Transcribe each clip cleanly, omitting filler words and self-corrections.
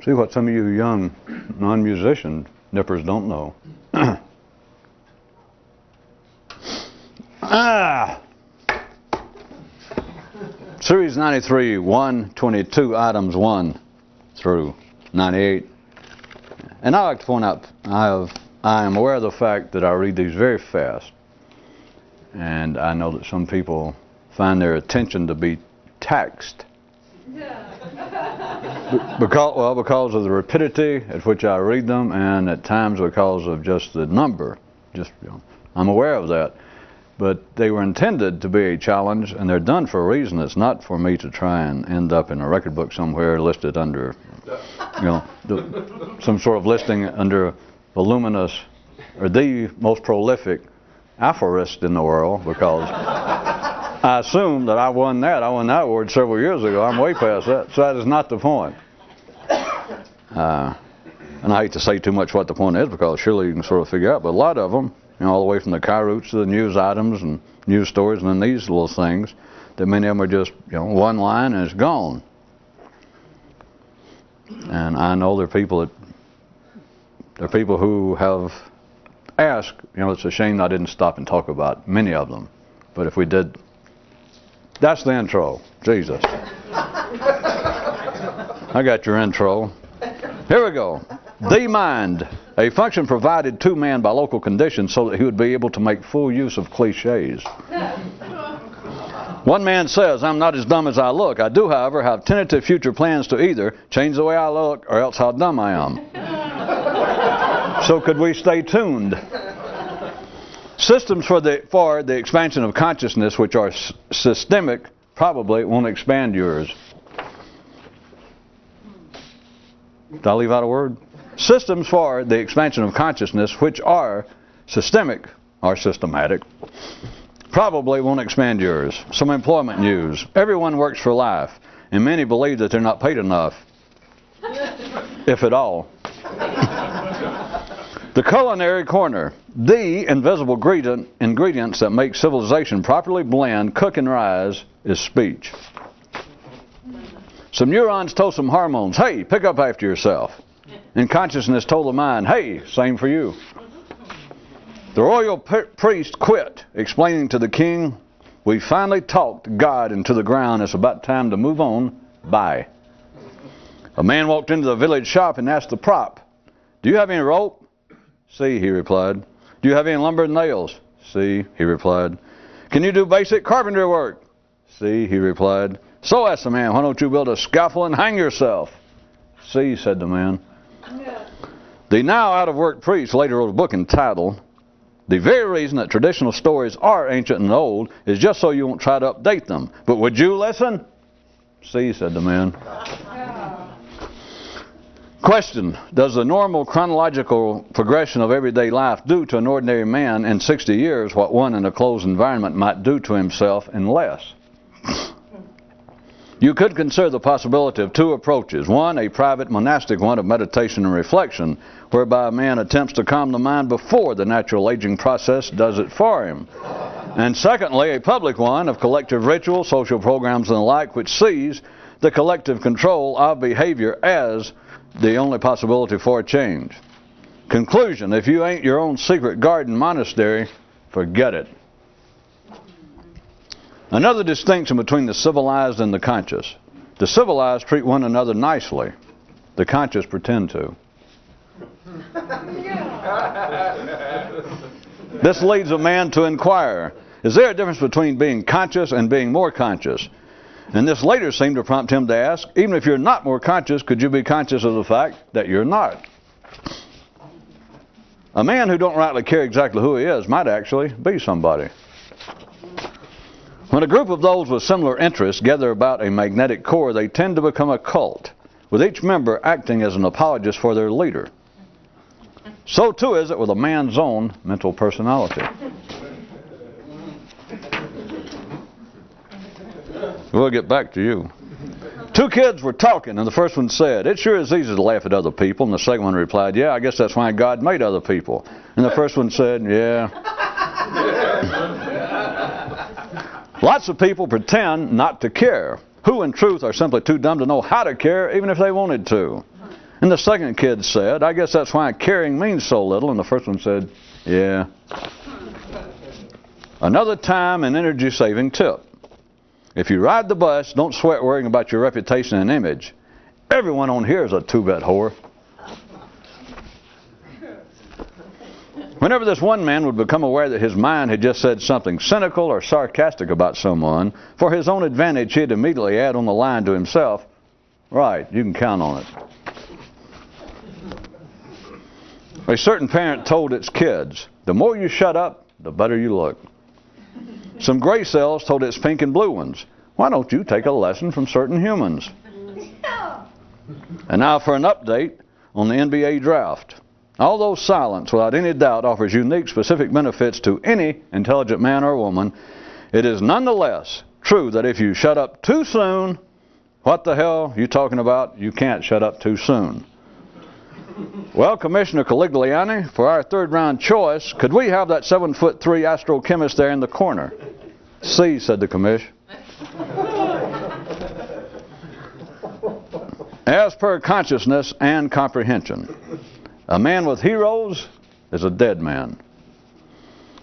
See what some of you young non-musician nippers don't know. Series 93, 122 items 1 through 98. And I like to point out, I am aware of the fact that I read these very fast. And I know that some people find their attention to be taxed. Because of the rapidity at which I read them, and at times because of just the number. I'm aware of that. But they were intended to be a challenge, and they're done for a reason. It's not for me to try and end up in a record book somewhere listed under, some sort of listing under voluminous or the most prolific aphorist in the world, because I assume that I won that. I won that award several years ago. I'm way past that. So that is not the point. And I hate to say too much what the point is, because surely you can sort of figure out. But a lot of them, all the way from the Kairos to the news items and news stories, and then these little things, that many of them are just, one line and it's gone. And I know there are people who have asked, it's a shame I didn't stop and talk about many of them. But if we did, that's the intro. Jesus. I got your intro. Here we go. The mind, a function provided to man by local conditions so that he would be able to make full use of cliches. One man says, I'm not as dumb as I look. I do, however, have tentative future plans to either change the way I look or else how dumb I am. So could we stay tuned? Systems for the expansion of consciousness which are systemic probably won't expand yours. Did I leave out a word? Systems for the expansion of consciousness which are systemic or systematic probably won't expand yours. Some employment news. Everyone works for life, and many believe that they're not paid enough, if at all. The culinary corner. The invisible ingredients that make civilization properly blend, cook, and rise is speech. Some neurons told some hormones, hey, pick up after yourself. And consciousness told the mind, hey, same for you. The royal priest quit, explaining to the king, we finally talked God into the ground. It's about time to move on. Bye. A man walked into the village shop and asked the prop, do you have any rope? See, he replied. Do you have any lumber and nails? See, he replied. Can you do basic carpentry work? See, he replied. So asked the man, why don't you build a scaffold and hang yourself? See, said the man. Yeah. The now out-of-work priest later wrote a book entitled, The Very Reason That Traditional Stories Are Ancient and Old is Just So You Won't Try to Update Them. But would you listen? See, said the man. Yeah. Question, does the normal chronological progression of everyday life do to an ordinary man in 60 years what one in a closed environment might do to himself in less? You could consider the possibility of two approaches. One, a private monastic one of meditation and reflection, whereby a man attempts to calm the mind before the natural aging process does it for him. And secondly, a public one of collective rituals, social programs, and the like, which sees the collective control of behavior as the only possibility for a change. Conclusion, if you ain't your own secret garden monastery, forget it. Another distinction between the civilized and the conscious. The civilized treat one another nicely. The conscious pretend to. This leads a man to inquire, is there a difference between being conscious and being more conscious? And this later seemed to prompt him to ask, even if you're not more conscious, could you be conscious of the fact that you're not? A man who don't rightly care exactly who he is might actually be somebody. When a group of those with similar interests gather about a magnetic core, they tend to become a cult, with each member acting as an apologist for their leader. So too is it with a man's own mental personality. We'll get back to you. Two kids were talking, and the first one said, it sure is easy to laugh at other people. And the second one replied, yeah, I guess that's why God made other people. And the first one said, yeah. Lots of people pretend not to care, who in truth are simply too dumb to know how to care, even if they wanted to. And the second kid said, I guess that's why caring means so little. And the first one said, yeah. Another time and energy-saving tip. If you ride the bus, don't sweat worrying about your reputation and image. Everyone on here is a two-bit whore. Whenever this one man would become aware that his mind had just said something cynical or sarcastic about someone, for his own advantage he'd immediately add on the line to himself, right, you can count on it. A certain parent told its kids, the more you shut up, the better you look. Some gray cells told its pink and blue ones, why don't you take a lesson from certain humans? And now for an update on the NBA draft. Although silence, without any doubt, offers unique, specific benefits to any intelligent man or woman, it is nonetheless true that if you shut up too soon, what the hell are you talking about? You can't shut up too soon. Well, Commissioner Caligliani, for our third-round choice, could we have that 7'3" astrochemist there in the corner? C, said the commish. As per consciousness and comprehension, a man with heroes is a dead man.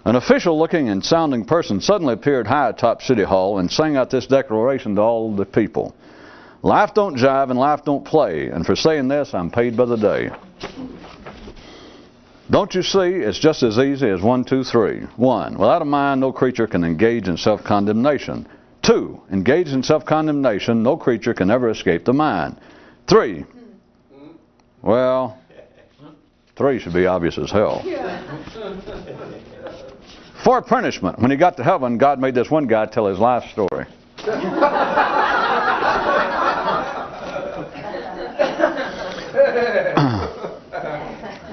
An official-looking and sounding person suddenly appeared high atop City Hall and sang out this declaration to all the people. Life don't jive and life don't play, and for saying this, I'm paid by the day. Don't you see, it's just as easy as 1, 2, 3. 1, without a mind, no creature can engage in self-condemnation. 2, engaged in self-condemnation, no creature can ever escape the mind. 3, well, 3 should be obvious as hell. For punishment, when he got to heaven, God made this one guy tell his life story.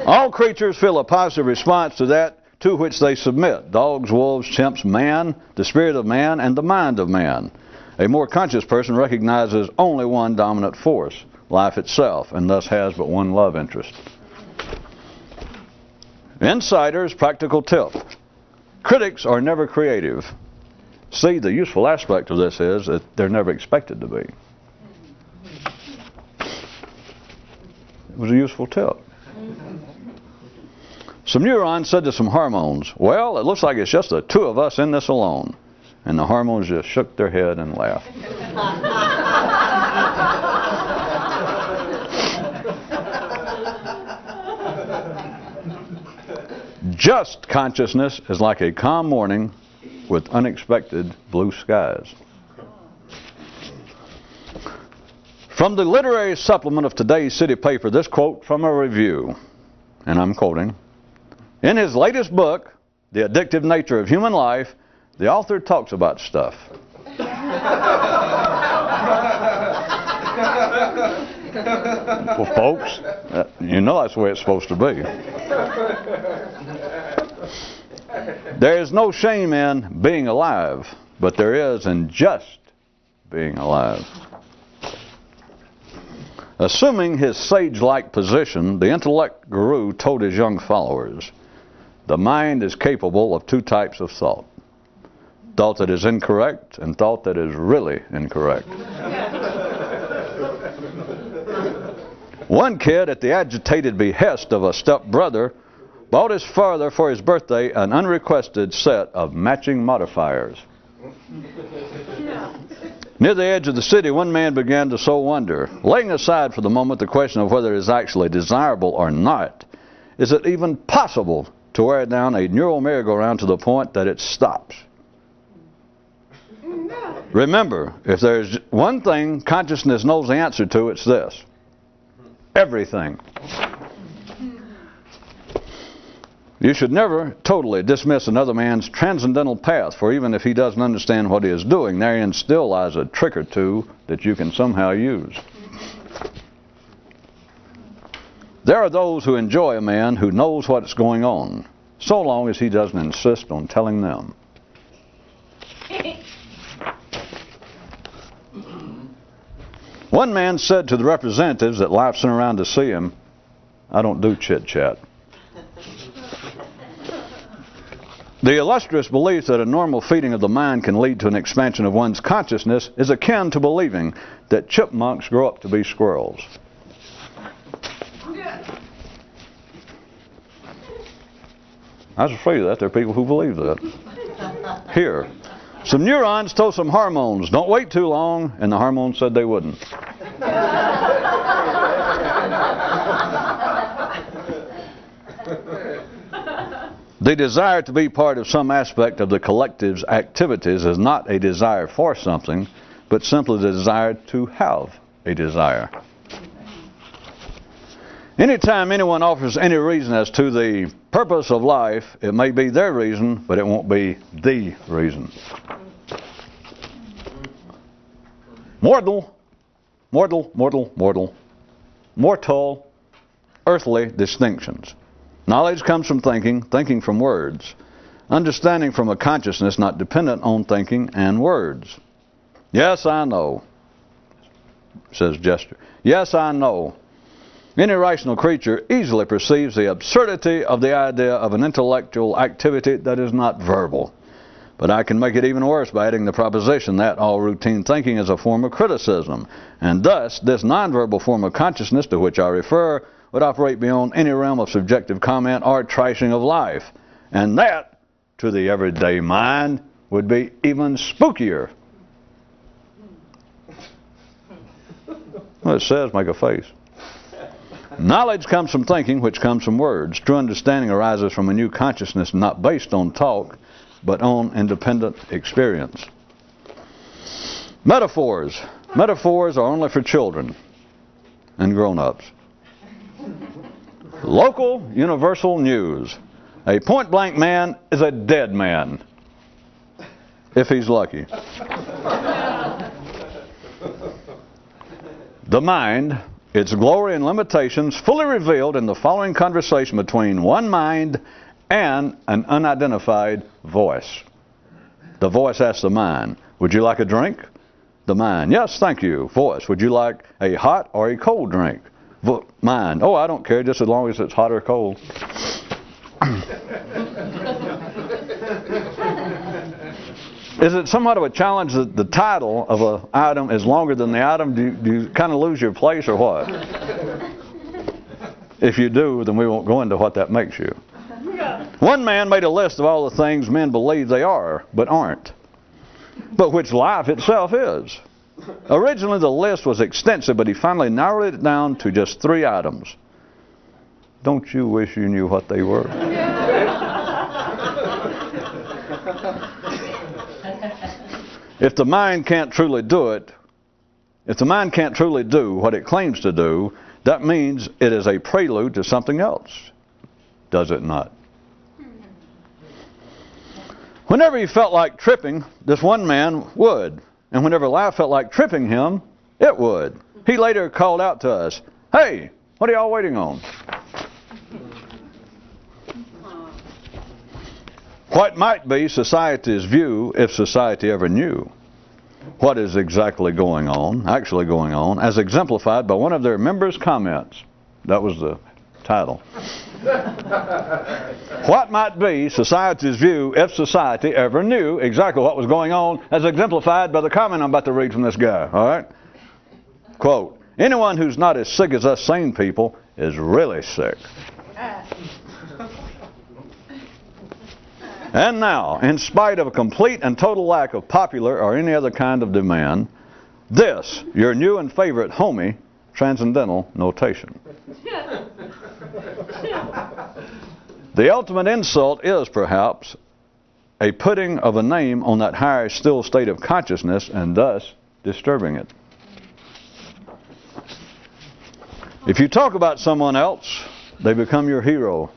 All creatures feel a positive response to that to which they submit. Dogs, wolves, chimps, man, the spirit of man, and the mind of man. A more conscious person recognizes only one dominant force, life itself, and thus has but one love interest. Insiders, practical tip. Critics are never creative. See, the useful aspect of this is that they're never expected to be. It was a useful tip. Some neurons said to some hormones, well, it looks like it's just the two of us in this alone. And the hormones just shook their head and laughed. Just consciousness is like a calm morning with unexpected blue skies. From the literary supplement of today's city paper, this quote from a review, and I'm quoting, in his latest book, The Addictive Nature of Human Life, the author talks about stuff. Well, folks, you know that's the way it's supposed to be. There is no shame in being alive, but there is in just being alive. Assuming his sage-like position, the intellect guru told his young followers, the mind is capable of two types of thought. Thought that is incorrect and thought that is really incorrect. One kid, at the agitated behest of a stepbrother, bought his father for his birthday an unrequested set of matching modifiers. Near the edge of the city, one man began to so wonder, laying aside for the moment the question of whether it is actually desirable or not, is it even possible to wear down a neural merry-go-round to the point that it stops? Remember, if there's one thing consciousness knows the answer to, it's this. Everything. You should never totally dismiss another man's transcendental path, for even if he doesn't understand what he is doing, therein still lies a trick or two that you can somehow use. There are those who enjoy a man who knows what's going on, so long as he doesn't insist on telling them. One man said to the representatives that life sent around to see him, I don't do chit-chat. The illustrious belief that a normal feeding of the mind can lead to an expansion of one's consciousness is akin to believing that chipmunks grow up to be squirrels. I was afraid of that. There are people who believe that. Here. Some neurons told some hormones, don't wait too long, and the hormones said they wouldn't. The desire to be part of some aspect of the collective's activities is not a desire for something, but simply the desire to have a desire. Anytime anyone offers any reason as to the purpose of life, it may be their reason, but it won't be the reason. Mortal, earthly distinctions. Knowledge comes from thinking, thinking from words. Understanding from a consciousness not dependent on thinking and words. Yes, I know, says Jester. Yes, I know. Any rational creature easily perceives the absurdity of the idea of an intellectual activity that is not verbal. But I can make it even worse by adding the proposition that all routine thinking is a form of criticism, and thus this nonverbal form of consciousness to which I refer would operate beyond any realm of subjective comment or trashing of life. And that, to the everyday mind, would be even spookier. Well, it says, make a face. Knowledge comes from thinking, which comes from words. True understanding arises from a new consciousness not based on talk, but on independent experience. Metaphors. Metaphors are only for children and grown-ups. Local universal news. A point-blank man is a dead man, if he's lucky. The mind, its glory and limitations fully revealed in the following conversation between one mind and an unidentified voice. The voice asks the mind, would you like a drink? The mind, yes, thank you. Voice, would you like a hot or a cold drink? Mind, oh, I don't care, just as long as it's hot or cold. Is it somewhat of a challenge that the title of an item is longer than the item? Do you kind of lose your place or what? If you do, then we won't go into what that makes you. One man made a list of all the things men believe they are, but aren't, but which life itself is. Originally, the list was extensive, but he finally narrowed it down to just 3 items. Don't you wish you knew what they were? If the mind can't truly do it, if the mind can't truly do what it claims to do, that means it is a prelude to something else, does it not? Whenever he felt like tripping, this one man would. And whenever life felt like tripping him, it would. He later called out to us, hey, what are y'all waiting on? What might be society's view if society ever knew what is exactly going on, actually going on, as exemplified by one of their members' comments. That was the title. What might be society's view if society ever knew exactly what was going on, as exemplified by the comment I'm about to read from this guy, all right? Quote, anyone who's not as sick as us sane people is really sick. And now, in spite of a complete and total lack of popular or any other kind of demand, this, your new and favorite homie, transcendental notation. The ultimate insult is, perhaps, a putting of a name on that higher still state of consciousness and thus disturbing it. If you talk about someone else, they become your hero.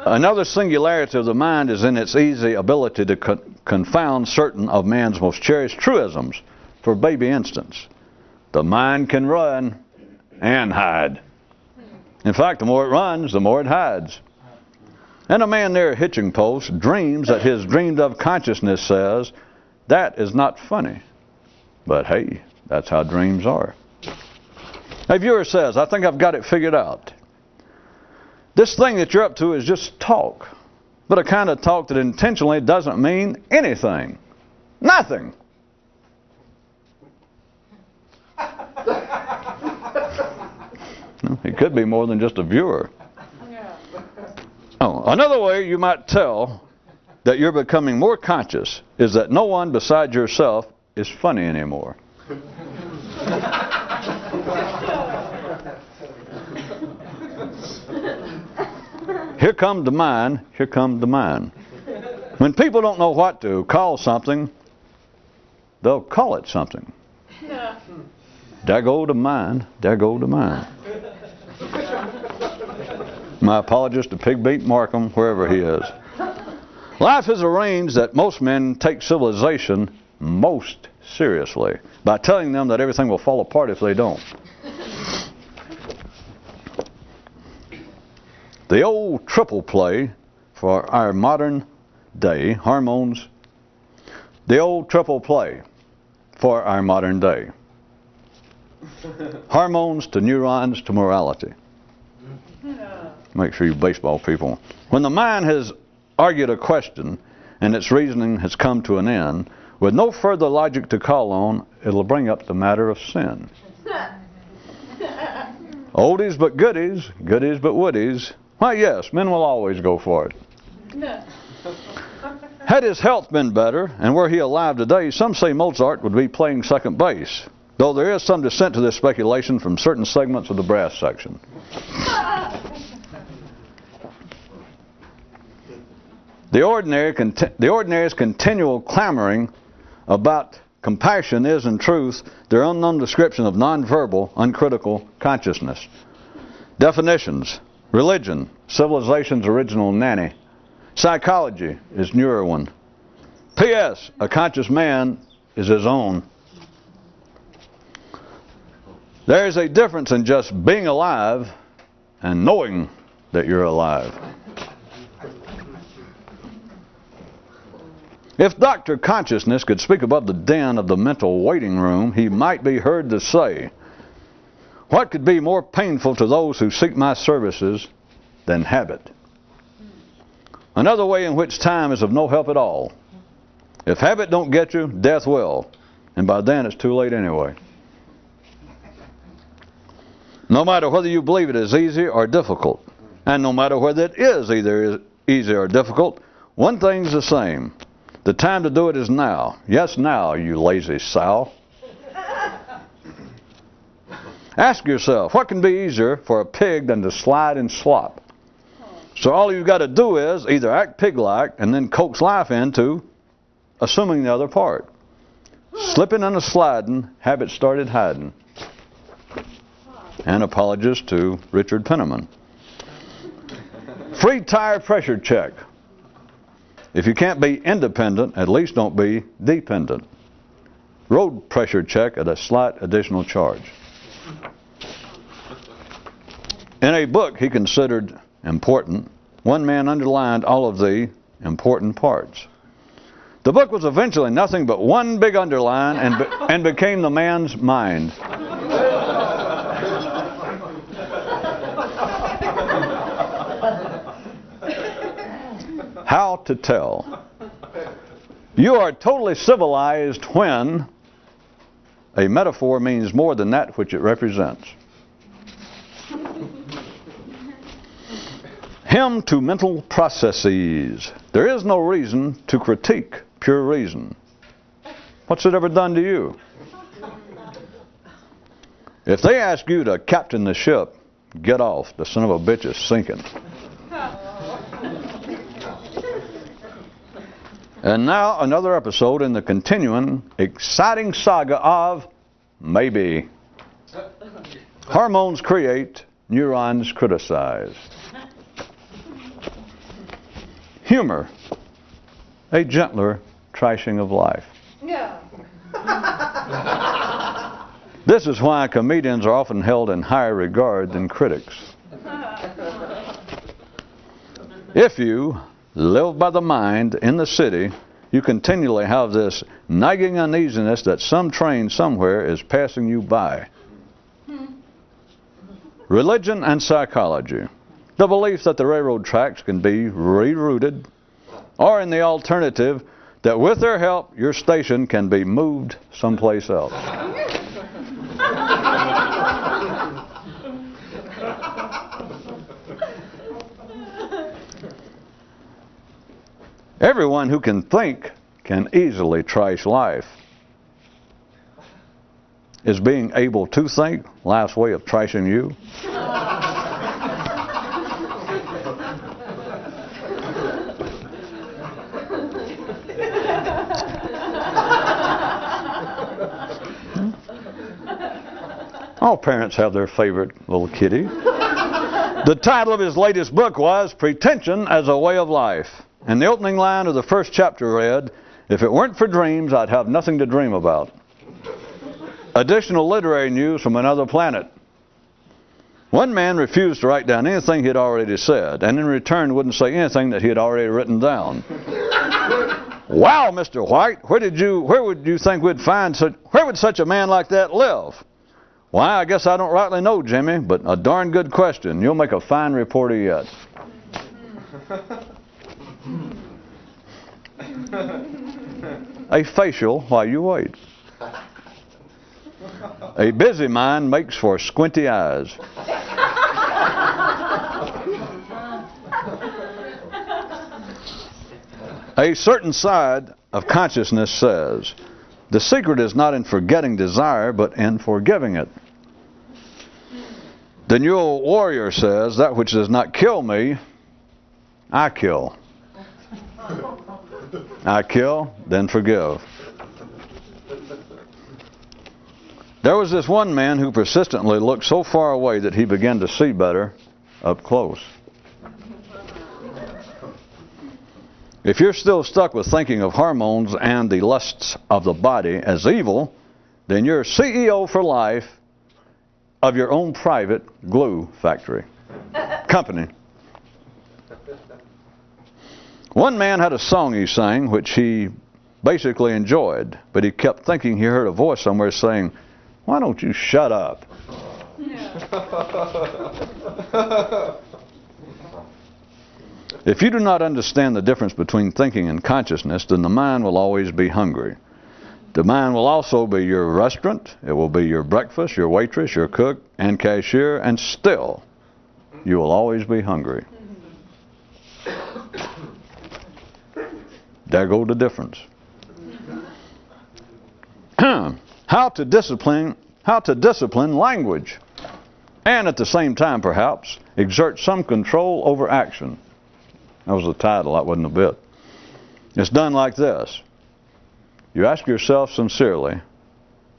Another singularity of the mind is in its easy ability to confound certain of man's most cherished truisms. For baby instance, the mind can run and hide. In fact, the more it runs, the more it hides. And a man near a hitching post dreams that his dreamed of consciousness says, that is not funny. But hey, that's how dreams are. A viewer says, I think I've got it figured out. This thing that you're up to is just talk. But a kind of talk that intentionally doesn't mean anything. Nothing. It could be more than just a viewer. Another way you might tell that you're becoming more conscious is that no one besides yourself is funny anymore. Here come the mind, here come the mind. When people don't know what to call something, they'll call it something. There go the mind, there go the mind. My apologies to Pigbeat Markham, wherever he is. Life is arranged that most men take civilization most seriously by telling them that everything will fall apart if they don't. The old triple play for our modern day, hormones, the old triple play for our modern day. Hormones to neurons to morality. Make sure you baseball people. When the mind has argued a question and its reasoning has come to an end, with no further logic to call on, it'll bring up the matter of sin. Oldies but goodies, goodies but woodies. Why, yes, men will always go for it. Had his health been better, and were he alive today, some say Mozart would be playing second base, though there is some dissent to this speculation from certain segments of the brass section. The ordinary's continual clamoring about compassion is, in truth, their unknown description of nonverbal, uncritical consciousness. Definitions: religion, civilization's original nanny. Psychology is newer one. P.S. A conscious man is his own. There is a difference in just being alive and knowing that you're alive. If Dr. Consciousness could speak above the din of the mental waiting room, he might be heard to say, "What could be more painful to those who seek my services than habit?" Another way in which time is of no help at all. If habit don't get you, death will. And by then it's too late anyway. No matter whether you believe it is easy or difficult, and no matter whether it is either easy or difficult, one thing's the same. The time to do it is now. Yes, now, you lazy sow. Ask yourself, what can be easier for a pig than to slide and slop? So all you've got to do is either act pig-like and then coax life into assuming the other part. Slipping and a sliding, habit started hiding. And apologies to Richard Penniman. Free tire pressure check. If you can't be independent, at least don't be dependent. Road pressure check at a slight additional charge. In a book he considered important, one man underlined all of the important parts. The book was eventually nothing but one big underline and became the man's mind. How to tell. You are totally civilized when a metaphor means more than that which it represents. Him to mental processes. There is no reason to critique pure reason. What's it ever done to you? If they ask you to captain the ship, get off. The son of a bitch is sinking. And now another episode in the continuing exciting saga of maybe. Hormones create, neurons criticize. Humor, a gentler trashing of life. Yeah. This is why comedians are often held in higher regard than critics. If you live by the mind in the city, you continually have this nagging uneasiness that some train somewhere is passing you by. Religion and psychology. The belief that the railroad tracks can be rerouted, or in the alternative, that with their help, your station can be moved someplace else. Everyone who can think can easily trash life. Is being able to think life's way of trashing you? All parents have their favorite little kitty. The title of his latest book was Pretension as a Way of Life. And the opening line of the first chapter read, "If it weren't for dreams, I'd have nothing to dream about." Additional literary news from another planet. One man refused to write down anything he had already said, and in return wouldn't say anything that he had already written down. Wow, Mr. White, where would you think where would such a man like that live? Why, I guess I don't rightly know, Jimmy, but a darn good question. You'll make a fine reporter yet. A facial while you wait. A busy mind makes for squinty eyes. A certain side of consciousness says, the secret is not in forgetting desire, but in forgiving it. The New Warrior says, that which does not kill me, I kill. I kill, then forgive. There was this one man who persistently looked so far away that he began to see better up close. If you're still stuck with thinking of hormones and the lusts of the body as evil, then you're CEO for life of your own private glue factory. Company. One man had a song he sang which he basically enjoyed, but he kept thinking he heard a voice somewhere saying, "Why don't you shut up?" If you do not understand the difference between thinking and consciousness, then the mind will always be hungry. The mind will also be your restaurant, it will be your breakfast, your waitress, your cook, and cashier, and still, you will always be hungry. There goes the difference. How to discipline language, and at the same time, perhaps, exert some control over action. That was the title, that wasn't a bit. It's done like this. You ask yourself sincerely,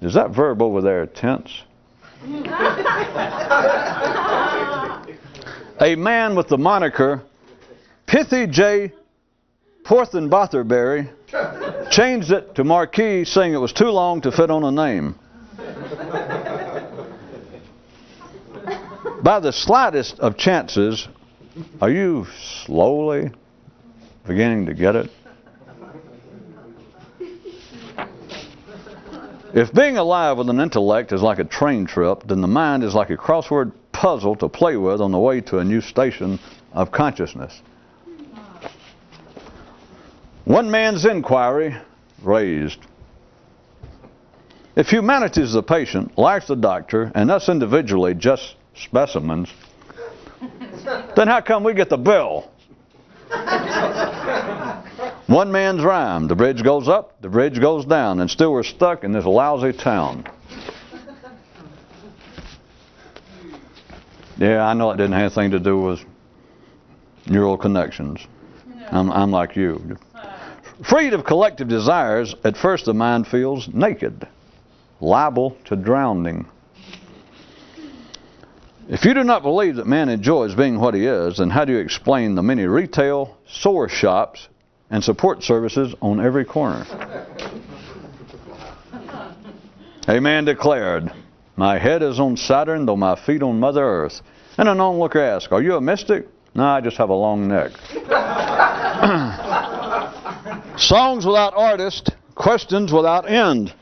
is that verb over there tense? A man with the moniker Pithy J. Porthenbotherberry changed it to Marquis, saying it was too long to fit on a name. By the slightest of chances, are you slowly beginning to get it? If being alive with an intellect is like a train trip, then the mind is like a crossword puzzle to play with on the way to a new station of consciousness. One man's inquiry raised. If humanity is the patient, life's the doctor, and us individually just specimens, then how come we get the bill? One man's rhyme. The bridge goes up, the bridge goes down, and still we're stuck in this lousy town. Yeah, I know it didn't have anything to do with neural connections. I'm like you. Freed of collective desires, at first the mind feels naked, liable to drowning. If you do not believe that man enjoys being what he is, then how do you explain the many retail, sore shops, and support services on every corner? A man declared, "My head is on Saturn, though my feet on Mother Earth." And an onlooker asked, "Are you a mystic?" "No, I just have a long neck." Songs without artist, questions without end.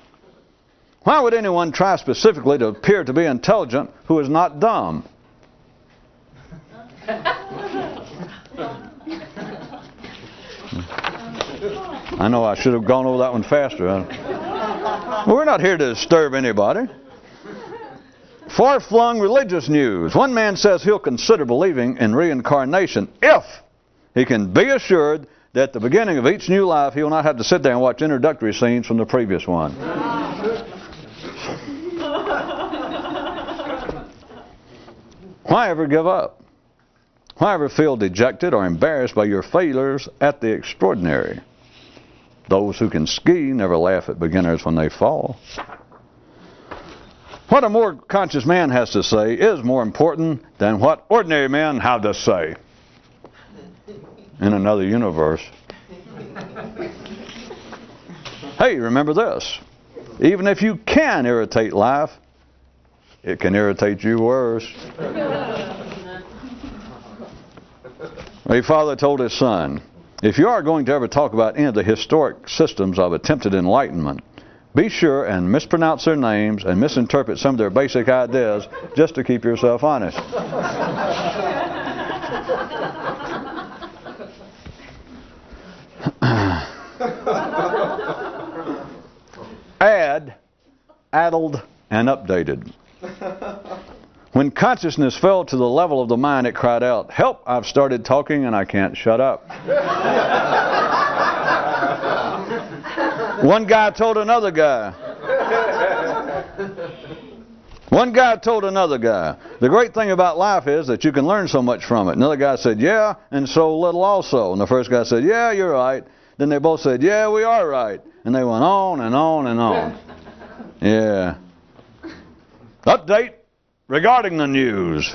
Why would anyone try specifically to appear to be intelligent who is not dumb? I know I should have gone over that one faster. Well, we're not here to disturb anybody. Far-flung religious news. One man says he'll consider believing in reincarnation if he can be assured that at the beginning of each new life, he will not have to sit there and watch introductory scenes from the previous one. Why ever give up? Why ever feel dejected or embarrassed by your failures at the extraordinary? Those who can ski never laugh at beginners when they fall. What a more conscious man has to say is more important than what ordinary men have to say. In another universe. Hey, remember this. Even if you can irritate life, it can irritate you worse. A father told his son, if you are going to ever talk about any of the historic systems of attempted enlightenment, be sure and mispronounce their names and misinterpret some of their basic ideas just to keep yourself honest. Addled, and updated. When consciousness fell to the level of the mind, it cried out, help, I've started talking and I can't shut up. One guy told another guy. The great thing about life is that you can learn so much from it. Another guy said, yeah, and so little also. And the first guy said, yeah, you're right. Then they both said, yeah, we are right. And they went on and on and on. Yeah. Update regarding the news.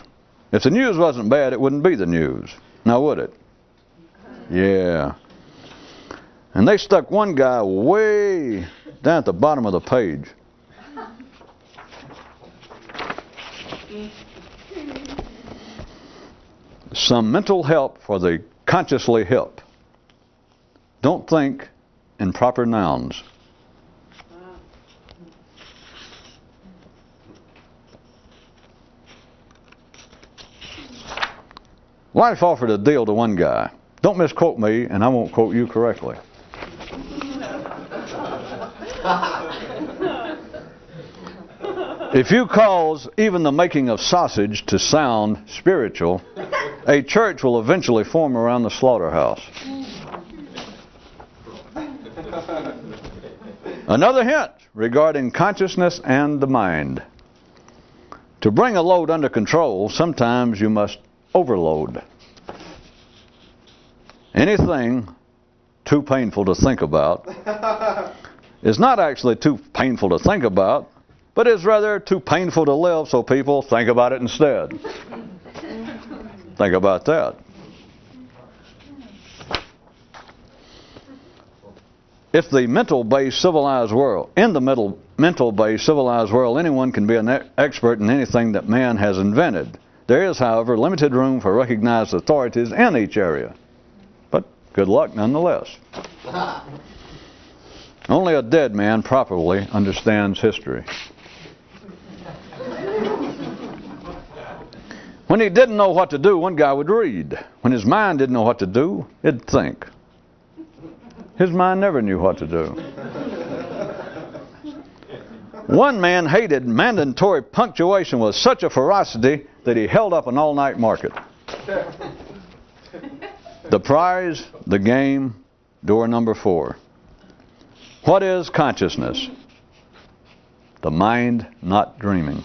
If the news wasn't bad, it wouldn't be the news. Now would it? Yeah. And they stuck one guy way down at the bottom of the page. Some mental help for the consciously hip. Don't think in proper nouns. Life offered a deal to one guy. Don't misquote me, and I won't quote you correctly. If you cause even the making of sausage to sound spiritual, a church will eventually form around the slaughterhouse. Another hint regarding consciousness and the mind. To bring a load under control, sometimes you must overload. Anything too painful to think about is not actually too painful to think about, but is rather too painful to live, so people think about it instead. Think about that. If the mental-based civilized world, in the mental-based civilized world, anyone can be an expert in anything that man has invented. There is, however, limited room for recognized authorities in each area. But good luck nonetheless. Only a dead man properly understands history. When he didn't know what to do, one guy would read. When his mind didn't know what to do, it'd think. His mind never knew what to do. One man hated mandatory punctuation with such a ferocity that he held up an all-night market. The prize, the game, door number 4. What is consciousness? The mind not dreaming.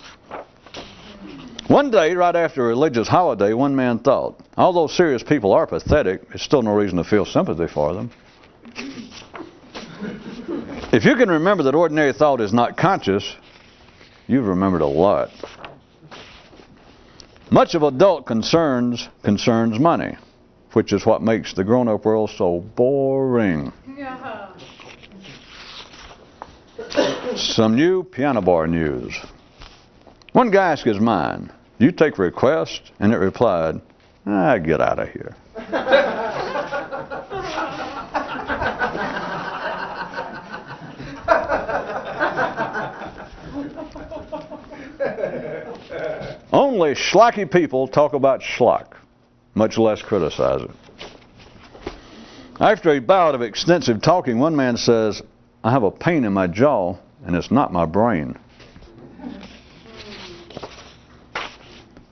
One day, right after a religious holiday, one man thought, although serious people are pathetic, there's still no reason to feel sympathy for them. If you can remember that ordinary thought is not conscious, you've remembered a lot. Much of adult concerns money, which is what makes the grown-up world so boring. Yeah. Some new piano bar news. One guy asked his mind, "Do you take requests?" And it replied, "Get out of here." Only schlocky people talk about schlock, much less criticize it. After a bout of extensive talking, one man says, "I have a pain in my jaw, and it's not my brain."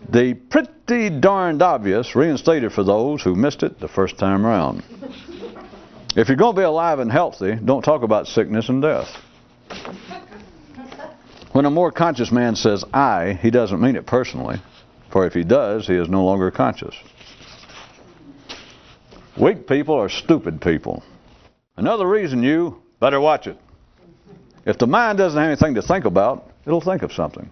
The pretty darned obvious reinstated for those who missed it the first time round. If you're going to be alive and healthy, don't talk about sickness and death. When a more conscious man says I, he doesn't mean it personally. For if he does, he is no longer conscious. Weak people are stupid people. Another reason you better watch it. If the mind doesn't have anything to think about, it'll think of something.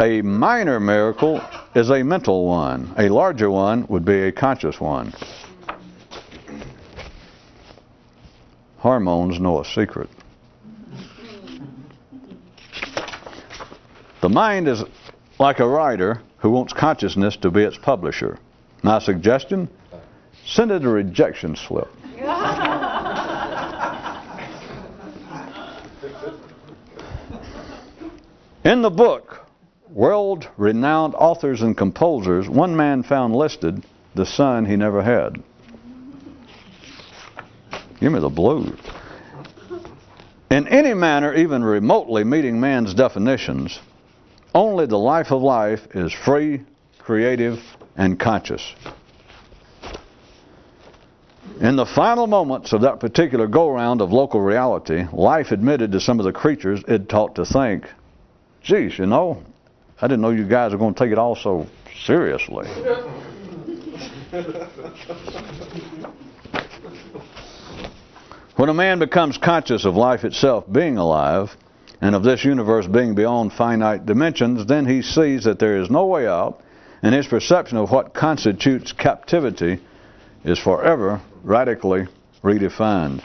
A minor miracle is a mental one. A larger one would be a conscious one. Hormones know a secret. The mind is like a writer who wants consciousness to be its publisher. My suggestion? Send it a rejection slip. In the book, world-renowned authors and composers, one man found listed the son he never had. Give me the blues. In any manner, even remotely meeting man's definitions, only the life of life is free, creative, and conscious. In the final moments of that particular go-round of local reality, life admitted to some of the creatures it taught to think, geez, you know, I didn't know you guys were going to take it all so seriously. When a man becomes conscious of life itself being alive, and of this universe being beyond finite dimensions, then he sees that there is no way out, and his perception of what constitutes captivity is forever radically redefined.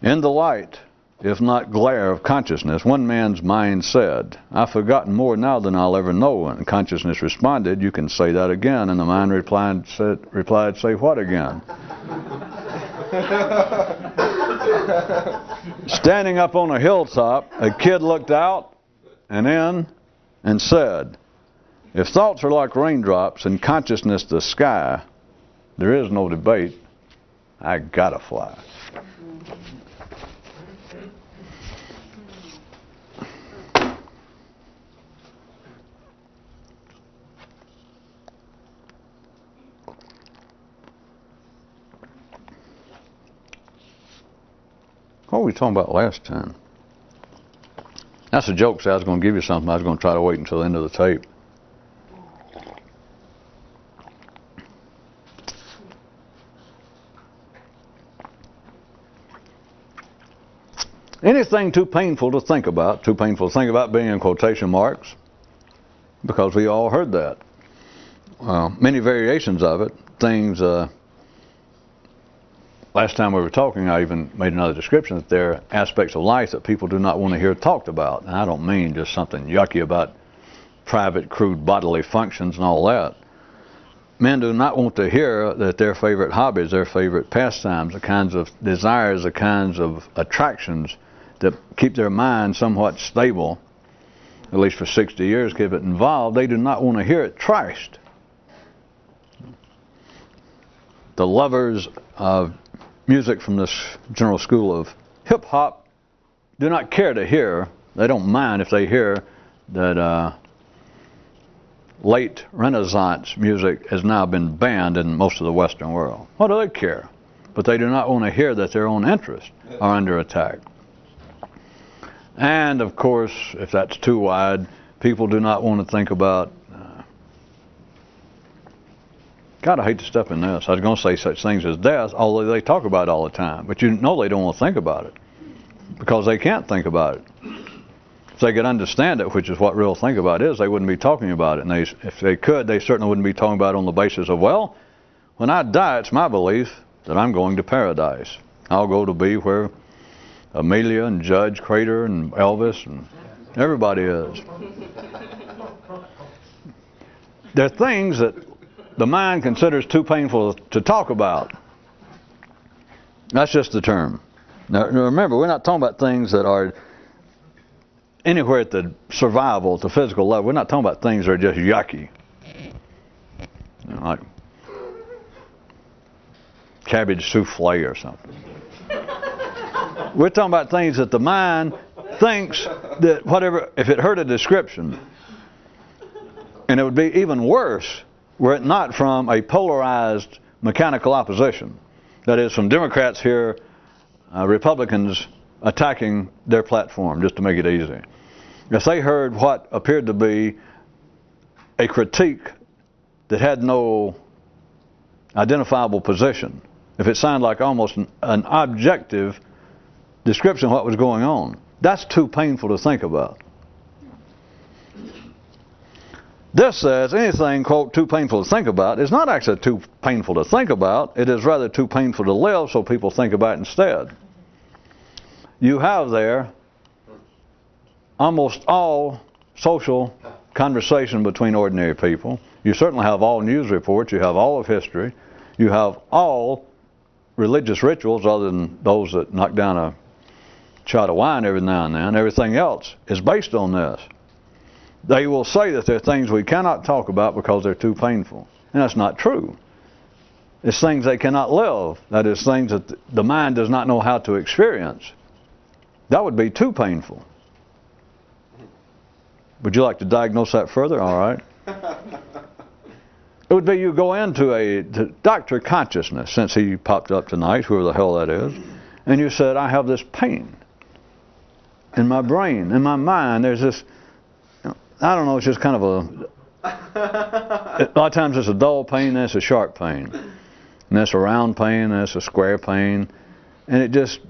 In the light, if not glare, of consciousness, one man's mind said, I've forgotten more now than I'll ever know. And consciousness responded, you can say that again. And the mind replied, say what again? Standing up on a hilltop, a kid looked out and in and said, if thoughts are like raindrops and consciousness the sky, there is no debate. I gotta fly. What were we talking about last time? That's a joke, so I was going to give you something. I was going to try to wait until the end of the tape. Anything too painful to think about being in quotation marks, because we all heard that. Many variations of it, things... Last time we were talking, I even made another description that there are aspects of life that people do not want to hear talked about. And I don't mean just something yucky about private, crude bodily functions and all that. Men do not want to hear that their favorite hobbies, their favorite pastimes, the kinds of desires, the kinds of attractions that keep their mind somewhat stable, at least for 60 years, keep it involved, they do not want to hear it trashed. The lovers of music from this general school of hip-hop do not care to hear, they don't mind if they hear that late Renaissance music has now been banned in most of the Western world. What do they care? But they do not want to hear that their own interests are under attack. And of course, if that's too wide, people do not want to think about God, I hate to step in this. I was going to say such things as death, although they talk about it all the time. But you know they don't want to think about it because they can't think about it. If they could understand it, which is what real think about is, they wouldn't be talking about it. And if they could, they certainly wouldn't be talking about it on the basis of, well, when I die, it's my belief that I'm going to paradise. I'll go to be where Amelia and Judge Crater and Elvis and everybody is. There are things that the mind considers too painful to talk about. That's just the term. Now remember, we're not talking about things that are anywhere at the survival, at the physical level. We're not talking about things that are just yucky. You know, like cabbage souffle or something. We're talking about things that the mind thinks that whatever, if it heard a description And it would be even worse were it not from a polarized mechanical opposition. That is, from Democrats here, Republicans attacking their platform, just to make it easy. If they heard what appeared to be a critique that had no identifiable position, if it sounded like almost an objective description of what was going on, that's too painful to think about. This says anything, quote, too painful to think about is not actually too painful to think about. It is rather too painful to live, so people think about it instead. You have there almost all social conversation between ordinary people. You certainly have all news reports. You have all of history. You have all religious rituals other than those that knock down a shot of wine every now and then. Everything else is based on this. They will say that there are things we cannot talk about because they're too painful. And that's not true. It's things they cannot live. That is, things that the mind does not know how to experience. That would be too painful. Would you like to diagnose that further? All right. It would be you go into the Dr. Consciousness, since he popped up tonight, whoever the hell that is, and you said, I have this pain in my brain, in my mind. There's this, I don't know, it's just kind of a lot of times it's a dull pain, and it's a sharp pain. And that's a round pain, and that's a square pain. And it just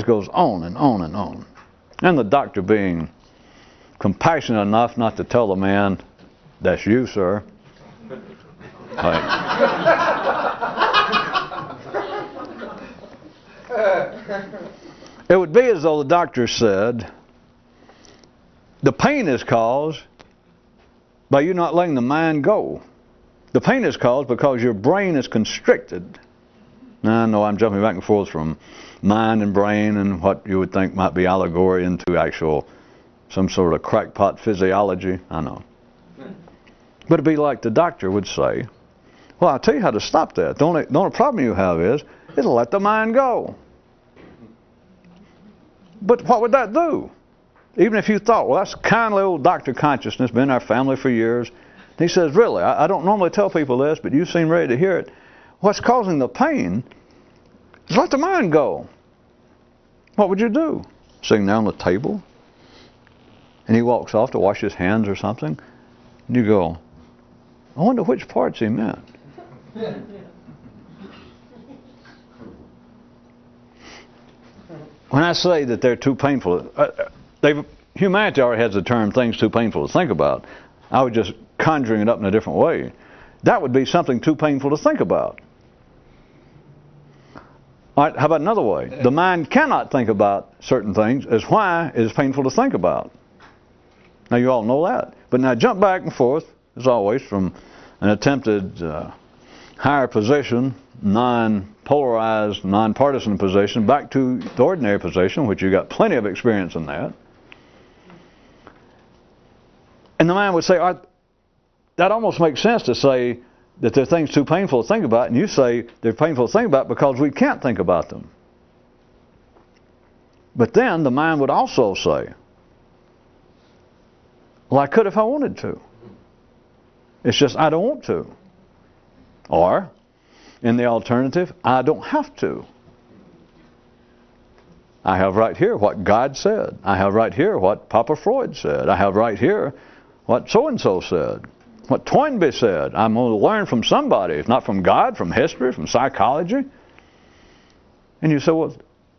goes on and on and on. And the doctor being compassionate enough not to tell the man, that's you, sir. It would be as though the doctor said, the pain is caused by you not letting the mind go. The pain is caused because your brain is constricted. Now, I know I'm jumping back and forth from mind and brain and what you would think might be allegory into actual some sort of crackpot physiology. I know. But it'd be like the doctor would say, well, I'll tell you how to stop that. The only problem you have is it'll let the mind go. But what would that do? Even if you thought, well, that's kindly old Dr. Consciousness, been in our family for years. He says, really, I don't normally tell people this, but you seem ready to hear it. What's causing the pain is let the mind go. What would you do? Sitting down on the table, and he walks off to wash his hands or something, and you go, I wonder which parts he meant. When I say that they're too painful, humanity already has the term things too painful to think about. I was just conjuring it up in a different way. That would be something too painful to think about. All right, how about another way? The mind cannot think about certain things as why it is painful to think about. Now you all know that. But now jump back and forth, as always, from an attempted higher position, non-polarized, non-partisan position, back to the ordinary position, which you got plenty of experience in that. And the mind would say, that almost makes sense to say that there are things too painful to think about, and you say they're painful to think about because we can't think about them. But then the mind would also say, well, I could if I wanted to. It's just I don't want to. Or, in the alternative, I don't have to. I have right here what God said. I have right here what Papa Freud said. I have right here what so-and-so said. What Toynbee said. I'm going to learn from somebody. If not from God, from history, from psychology. And you say, well,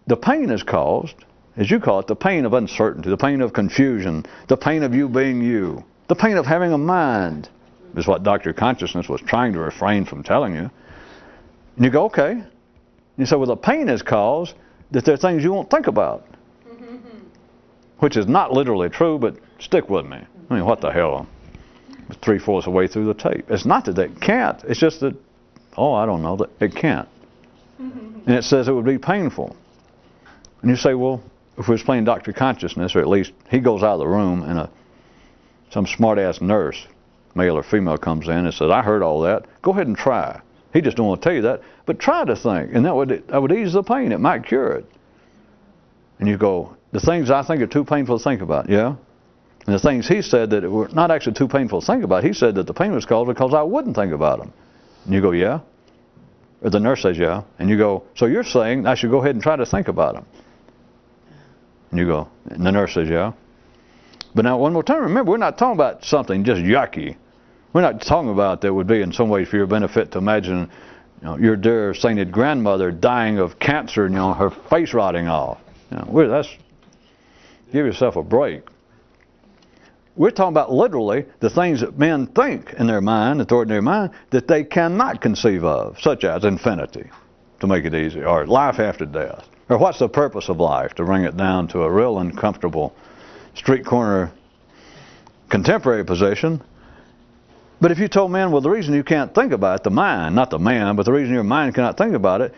the pain is caused, as you call it, the pain of uncertainty, the pain of confusion, the pain of you being you, the pain of having a mind, is what Dr. Consciousness was trying to refrain from telling you. And you go, okay. And you say, well, the pain is caused that there are things you won't think about. Which is not literally true, but stick with me. I mean, what the hell? 3/4 of the way through the tape. It's not that it can't. It's just that, I don't know, that it can't. And it says it would be painful. And you say, well, if we was playing Dr. Consciousness, or at least he goes out of the room and some smart-ass nurse, male or female, comes in and says, I heard all that. Go ahead and try. He just don't want to tell you that. But try to think. And that would ease the pain. It might cure it. And you go, the things I think are too painful to think about. Yeah? And the things he said that were not actually too painful to think about, he said that the pain was caused because I wouldn't think about them. And you go, yeah? Or the nurse says, yeah. And you go, so you're saying I should go ahead and try to think about them. And you go, and the nurse says, yeah. But now, one more time, remember, we're not talking about something just yucky. We're not talking about that would be in some way for your benefit to imagine, your dear sainted grandmother dying of cancer and, her face rotting off. That's, give yourself a break. We're talking about literally the things that men think in their mind, the ordinary mind, that they cannot conceive of, such as infinity, to make it easy, or life after death, or what's the purpose of life, to bring it down to a real uncomfortable street corner contemporary position. But if you told men, well, the reason you can't think about it, the mind, not the man, but the reason your mind cannot think about it,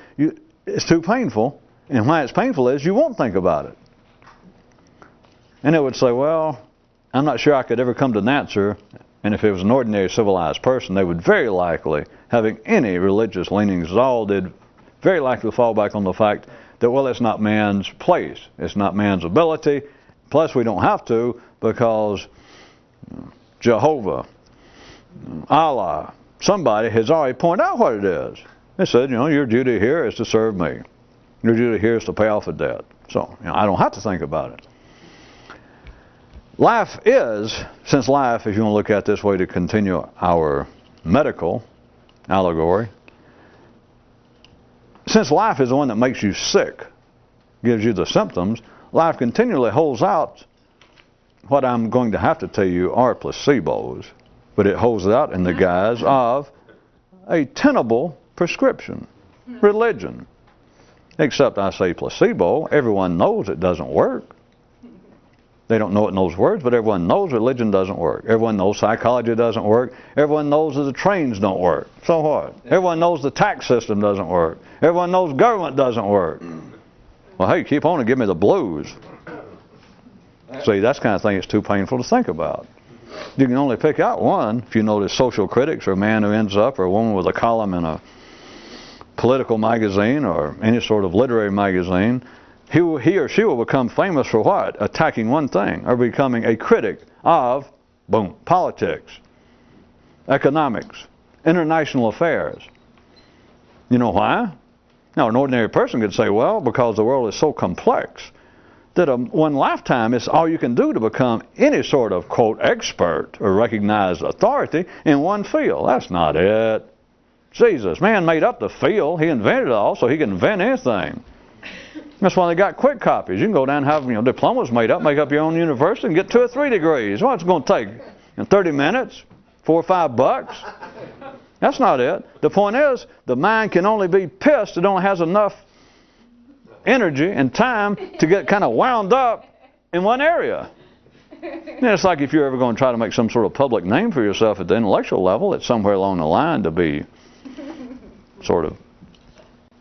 it's too painful, and why it's painful is you won't think about it. And it would say, well, I'm not sure I could ever come to an answer. And if it was an ordinary civilized person, they would very likely, having any religious leanings at all, they'd very likely fall back on the fact that, well, it's not man's place. It's not man's ability. Plus, we don't have to because Jehovah, Allah, somebody has already pointed out what it is. They said, your duty here is to serve me. Your duty here is to pay off a debt. So, I don't have to think about it. Life is, since life, if you want to look at it this way to continue our medical allegory, since life is the one that makes you sick, gives you the symptoms, life continually holds out what I'm going to have to tell you are placebos, but it holds it out in the guise of a tenable prescription, religion. Except I say placebo, everyone knows it doesn't work. They don't know it in those words, but everyone knows religion doesn't work. Everyone knows psychology doesn't work. Everyone knows that the trains don't work. So what? Everyone knows the tax system doesn't work. Everyone knows government doesn't work. Well, hey, keep on and give me the blues. See, that's the kind of thing that's too painful to think about. You can only pick out one. If you notice social critics, or a man who ends up, or a woman with a column in a political magazine or any sort of literary magazine, he or she will become famous for what? Attacking one thing, or becoming a critic of, boom, politics, economics, international affairs. You know why? Now, an ordinary person could say, well, because the world is so complex that one lifetime is all you can do to become any sort of, quote, expert or recognized authority in one field. That's not it. Jesus, man made up the field. He invented it all, so he can invent anything. That's why they got quick copies. You can go down and have diplomas made up, make up your own university, and get 2 or 3 degrees. What's it going to take? In 30 minutes? $4 or $5? That's not it. The point is, the mind can only be pissed. It only has enough energy and time to get kind of wound up in one area. And it's like if you're ever going to try to make some sort of public name for yourself at the intellectual level, it's somewhere along the line to be sort of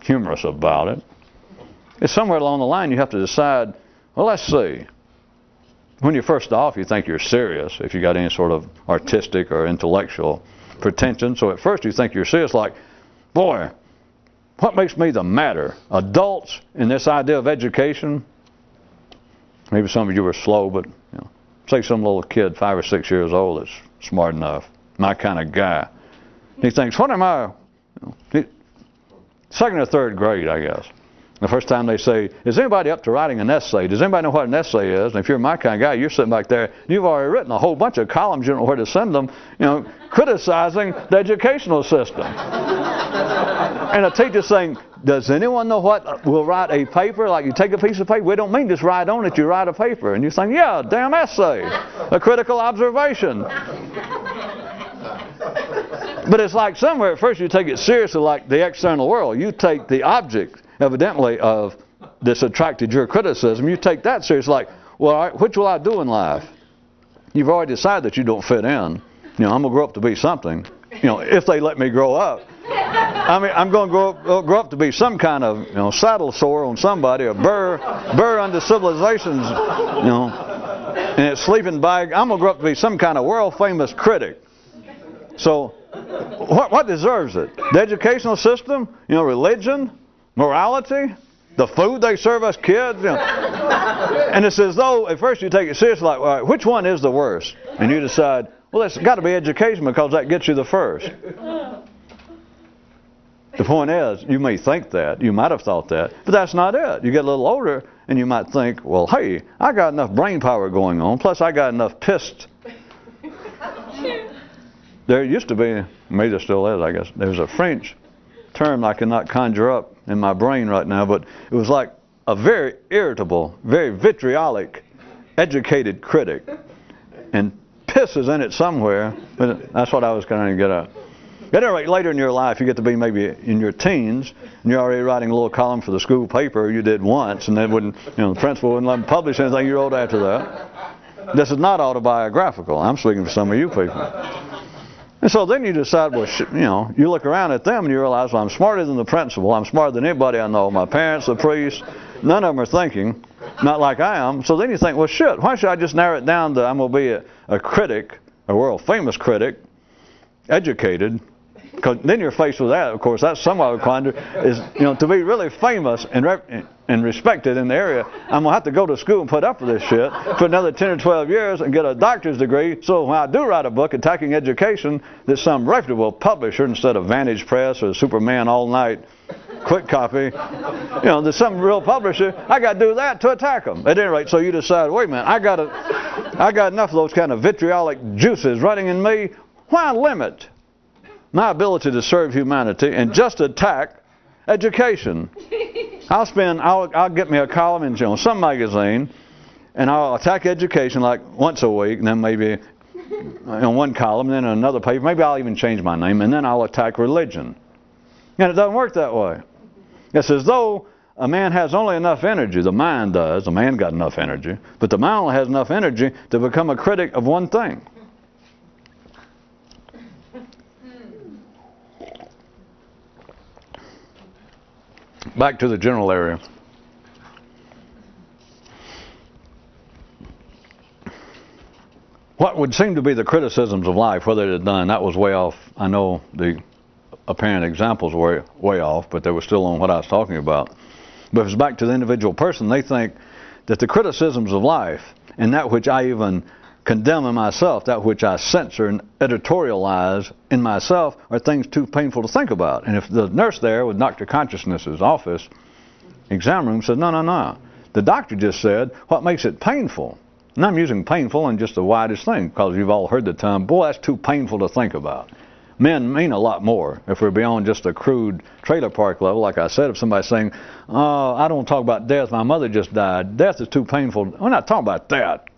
humorous about it. It's somewhere along the line you have to decide, well, let's see. When you're first off, you think you're serious if you got any sort of artistic or intellectual pretension. So at first you think you're serious, like, boy, what makes me the matter? Adults in this idea of education. Maybe some of you were slow, but say some little kid, 5 or 6 years old, that's smart enough, my kind of guy. He thinks, what am I? Second or third grade, I guess. The first time they say, is anybody up to writing an essay? Does anybody know what an essay is? And if you're my kind of guy, you're sitting back there, you've already written a whole bunch of columns, you don't know where to send them, criticizing the educational system. And a teacher's saying, does anyone know what will write a paper? Like you take a piece of paper, we don't mean just write on it, you write a paper. And you're saying, yeah, damn essay, a critical observation. But it's like somewhere at first you take it seriously like the external world. You take the object, evidently, of this attracted your criticism. You take that seriously like, well, all right, which will I do in life? You've already decided that you don't fit in. I'm going to grow up to be something. If they let me grow up. I mean, I'm going to grow up to be some kind of, saddle sore on somebody, a burr under civilization's, and its sleeping bag. I'm going to grow up to be some kind of world-famous critic. So, what deserves it? The educational system? Religion? Morality? The food they serve us kids. You know. And it's as though at first you take it seriously, like, all right, which one is the worst? And you decide, well, it's got to be education because that gets you the first. The point is, you may think that, you might have thought that, but that's not it. You get a little older and you might think, well, hey, I got enough brain power going on, plus I got enough pissed. There used to be, maybe there still is, I guess, there's a French term I cannot conjure up in my brain right now, but it was like a very irritable, very vitriolic, educated critic. And piss is in it somewhere, but that's what I was trying to get at. At any rate, later in your life, you get to be maybe in your teens, and you're already writing a little column for the school paper you did once, and then wouldn't, the principal wouldn't let them publish anything you wrote after that. This is not autobiographical. I'm speaking for some of you people. And so then you decide, well, you look around at them and you realize, well, I'm smarter than the principal. I'm smarter than anybody I know. My parents, the priest, none of them are thinking, not like I am. So then you think, well, shit, why should I just narrow it down to I'm going to be a critic, a world famous critic, educated? Because then you're faced with that, of course, that's somewhat of a quandary, is, to be really famous and respected in the area, I'm going to have to go to school and put up with this shit for another 10 or 12 years and get a doctor's degree, so when I do write a book attacking education, that some reputable publisher, instead of Vantage Press or Superman All Night Quick Copy, there's some real publisher, I got to do that to attack them. At any rate, so you decide, wait a minute, I got enough of those kind of vitriolic juices running in me, why limit my ability to serve humanity and just attack education? I'll get me a column in some magazine, and I'll attack education like once a week, and then maybe in one column, and then in another paper, maybe I'll even change my name, and then I'll attack religion. And it doesn't work that way. It's as though a man has only enough energy, the mind does, the man got enough energy, but the mind only has enough energy to become a critic of one thing. Back to the general area. What would seem to be the criticisms of life, whether it had done, that was way off. I know the apparent examples were way off, but they were still on what I was talking about. But if it's back to the individual person, they think that the criticisms of life, and that which I even condemn in myself, that which I censor and editorialize in myself, are things too painful to think about. And if the nurse there with Dr. Consciousness's office, exam room, said, no. The doctor just said, what makes it painful? And I'm using painful in just the widest thing, because you've all heard the term, boy, that's too painful to think about. Men mean a lot more. If we're beyond just a crude trailer park level, like I said, if somebody's saying, oh, I don't talk about death, my mother just died, death is too painful. We're not talking about that.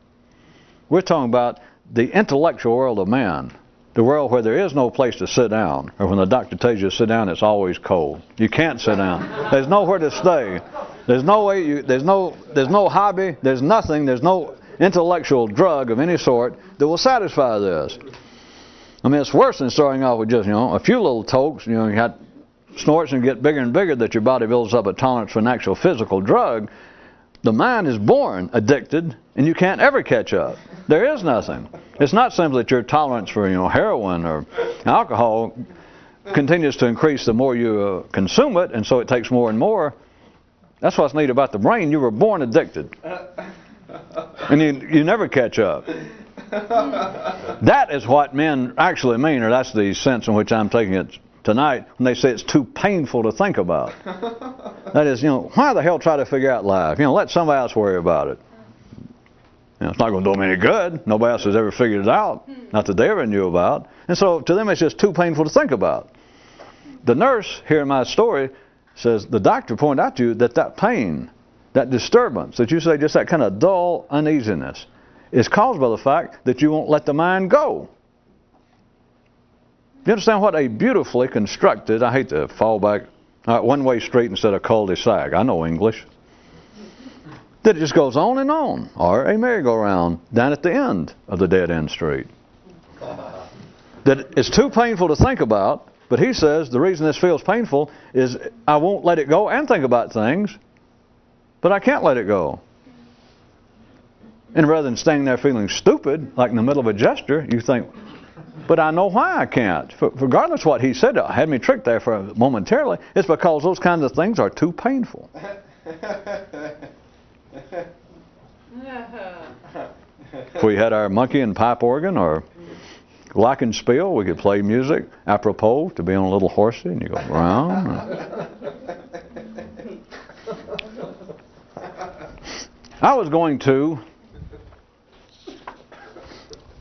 We're talking about the intellectual world of man, the world where there is no place to sit down, or when the doctor tells you to sit down, it's always cold. You can't sit down. There's nowhere to stay. There's no way. There's no hobby. There's nothing. There's no intellectual drug of any sort that will satisfy this. I mean, it's worse than starting off with just a few little tokes. You got snorts and get bigger and bigger that your body builds up a tolerance for an actual physical drug. The mind is born addicted, and you can't ever catch up. There is nothing. It's not simply that your tolerance for heroin or alcohol continues to increase the more you consume it, and so it takes more and more. That's what's neat about the brain. You were born addicted, and you never catch up. That is what men actually mean, or that's the sense in which I'm taking it tonight when they say it's too painful to think about. That is, why the hell try to figure out life? Let somebody else worry about it. It's not going to do them any good. Nobody else has ever figured it out. Not that they ever knew about. And so to them it's just too painful to think about. The nurse here in my story says the doctor pointed out to you that pain, that disturbance, that you say just that kind of dull uneasiness, is caused by the fact that you won't let the mind go. You understand what a beautifully constructed, I hate to fall back, one-way street instead of cul-de-sac. I know English. That it just goes on and on, or a merry-go-round down at the end of the dead-end street. That it's too painful to think about, but he says the reason this feels painful is I won't let it go and think about things, but I can't let it go. And rather than staying there feeling stupid, like in the middle of a gesture, you think, but I know why I can't. Regardless of what he said, had me tricked there for momentarily, it's because those kinds of things are too painful. If we had our monkey and pipe organ or glockenspiel, we could play music apropos to be on a little horsey, and you go round. I was going to.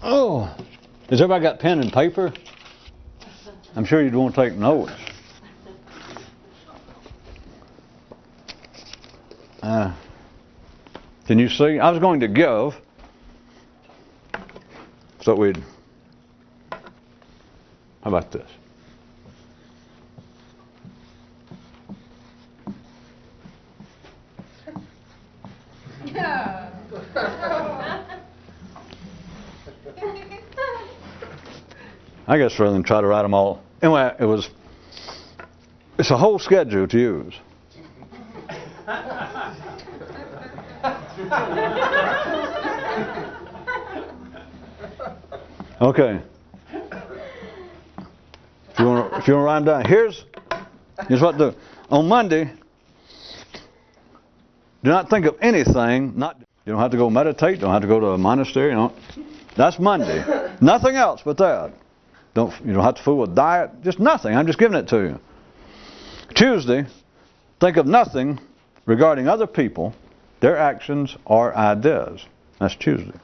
Oh, has everybody got pen and paper? I'm sure you'd want to take notes. Can you see? I was going to give so we'd. How about this? I guess rather than try to write them all. Anyway, it's a whole schedule to use. Okay. If you want to write them down, here's what to do. On Monday, do not think of anything. You don't have to go meditate. You don't have to go to a monastery. That's Monday. Nothing else but that. You don't have to fool with diet. Just nothing. I'm just giving it to you. Tuesday, think of nothing regarding other people, their actions, or ideas. That's Tuesday.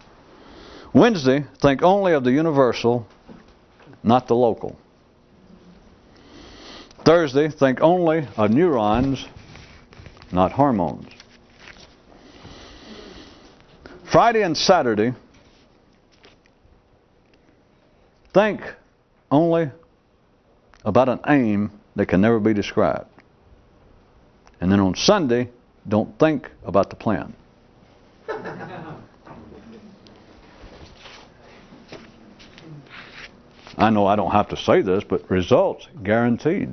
Wednesday, think only of the universal, not the local. Thursday, think only of neurons, not hormones. Friday and Saturday, think only about an aim that can never be described. And then on Sunday, don't think about the plan. I know I don't have to say this, but results guaranteed.